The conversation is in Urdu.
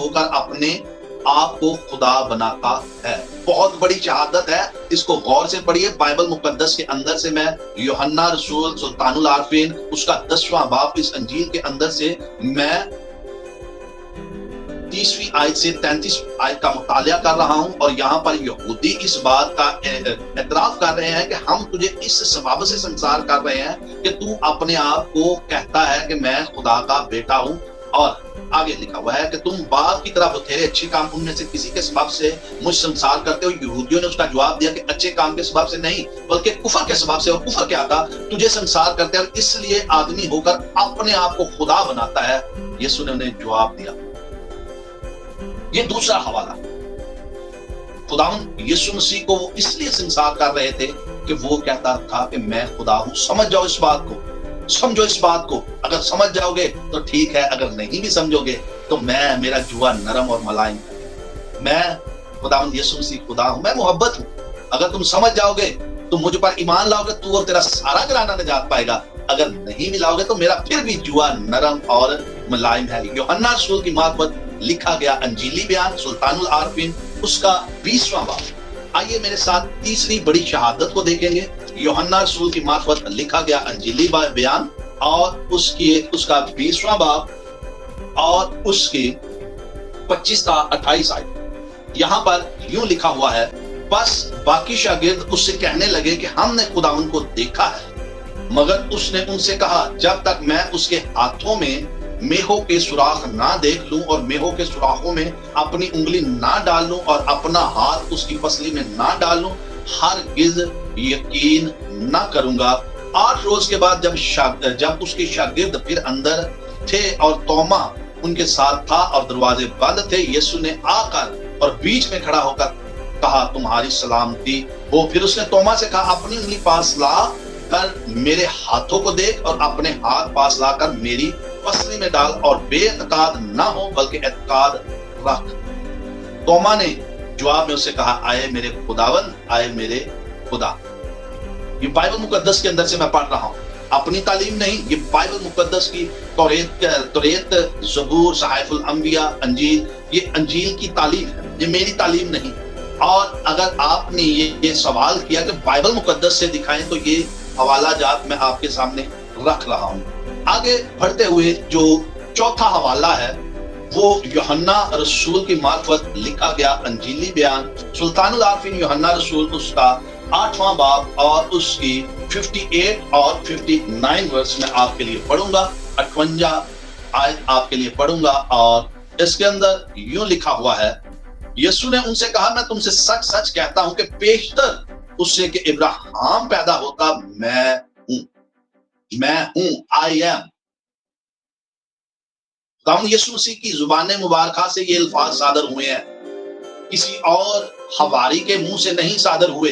ہو کر اپنے آپ کو خدا بناتا ہے۔ بہت بڑی شہادت ہے، اس کو غور سے پڑھیے۔ بائبل مقدس کے اندر سے میں یوحنا رسول سلطان العارفین اس کا 10واں باب اس انجیل کے اندر سے میں 30ویں آیت سے 33 آیت کا مطالعہ کر رہا ہوں، اور یہاں پر یہودی اس بات کا اعتراف کر رہے ہیں کہ ہم تجھے اس سبب سے سنسار کر رہے ہیں کہ تو اپنے آپ کو کہتا ہے کہ میں خدا کا بیٹا ہوں، اور آگے لکھا ہوا ہے کہ تم باپ کی طرح بتھیرے اچھے کام ان میں سے کسی کے سبب سے مجھ سنسار کرتے ہو۔ یہودیوں نے اس کا جواب دیا کہ اچھے کام کے سبب سے نہیں بلکہ کفر کے سبب سے، اور کفر کیا تھا؟ تجھے سنسار کرتے ہیں اور اس لیے آدمی ہو کر اپنے آپ کو خدا بناتا ہے۔ یسوع نے انہیں جواب دیا۔ یہ دوسرا حوالہ، خداوند یسوع مسیح کو وہ اس لیے سنسار کر رہے تھے کہ وہ کہتا تھا کہ میں خدا ہوں۔ سمجھ جاؤ اس بات کو، سمجھو اس بات کو۔ اگر سمجھ جاؤ گے تو ٹھیک ہے، اگر نہیں بھی سمجھو گے تو میرا جوا نرم اور ملائم ہے۔ میں خداوند یسوع مسیح خدا ہوں، میں محبت ہوں۔ اگر تم سمجھ جاؤ گے، تم مجھ پر ایمان لاؤ گے، تو اور تیرا سارا گھرانہ نجات پائے گا۔ اگر نہیں بھی لاؤ گے تو میرا پھر بھی جوا نرم اور ملائم ہے۔ یوحنا رسول کی معرفت لکھا گیا انجیلی بیان سلطان العارفین اس کا 20واں باب۔ آئیے میرے ساتھ تیسری بڑی شہادت کو دیکھیں گے۔ یوحنا رسول کی معرفت لکھا گیا انجیلی بیان اور اس کا 20واں باب اور اس کی 25 تا 28 آیت۔ یہاں پر یوں لکھا ہوا ہے، بس باقی شاگرد اس سے کہنے لگے کہ ہم نے خداوند کو دیکھا ہے، مگر اس نے ان سے کہا جب تک میں اس کے ہاتھوں میں میخوں کے سوراخ نہ دیکھ لوں اور میخوں کے سوراخوں میں اپنی انگلی نہ ڈال لوں اور اپنا ہاتھ اس کی پسلی میں نہ ڈال لوں، ہرگز یقین نہ کروں گا۔ 8 روز کے بعد جب اس کے شاگرد پھر اندر تھے اور توما ان کے ساتھ تھا اور دروازے بند تھے، یسوع نے آ کر اور بیچ میں کھڑا ہو کر کہا تمہاری سلامتی ہو۔ پھر اس نے توما سے کہا اپنی انگلی پاس لا کر میرے ہاتھوں کو دیکھ اور اپنے ہاتھ پاس لا کر میری پسلی میں ڈال، اور بے اعتقاد نہ ہو بلکہ اعتقاد رکھ۔ توما نے جواب میں اسے کہا آئے میرے خداوند، آئے میرے خدا۔ یہ بائبل مقدس کے اندر سے میں پڑھ رہا ہوں، اپنی تعلیم نہیں، یہ بائبل مقدس کی توریت، زبور، صحائف الانبیاء، انجیل، یہ انجیل کی تعلیم ہے، یہ میری تعلیم نہیں۔ اور اگر آپ نے یہ سوال کیا کہ بائبل مقدس سے دکھائیں تو یہ حوالہ جات میں آپ کے سامنے رکھ رہا ہوں۔ آگے بڑھتے ہوئے جو چوتھا حوالہ ہے وہ یوحنا رسول کی معرفت لکھا گیا انجیلی بیان سلطان العارفین یوحنا رسول اس کا 8واں باب اور اس کی 58 اور 59 ورس میں آپ کے لیے پڑھوں گا۔ 58 آیت آپ کے لیے پڑھوں گا، اور اس کے اندر یوں لکھا ہوا ہے، یسوع نے ان سے کہا میں تم سے سچ سچ کہتا ہوں کہ پیشتر اس سے کہ ابراہیم پیدا ہوتا میں ہوں، آئی ایم۔ خداوند یسوع مسیح کی زبان مبارکہ سے یہ الفاظ صادر ہوئے ہیں، کسی اور حواری کے منہ سے نہیں صادر ہوئے۔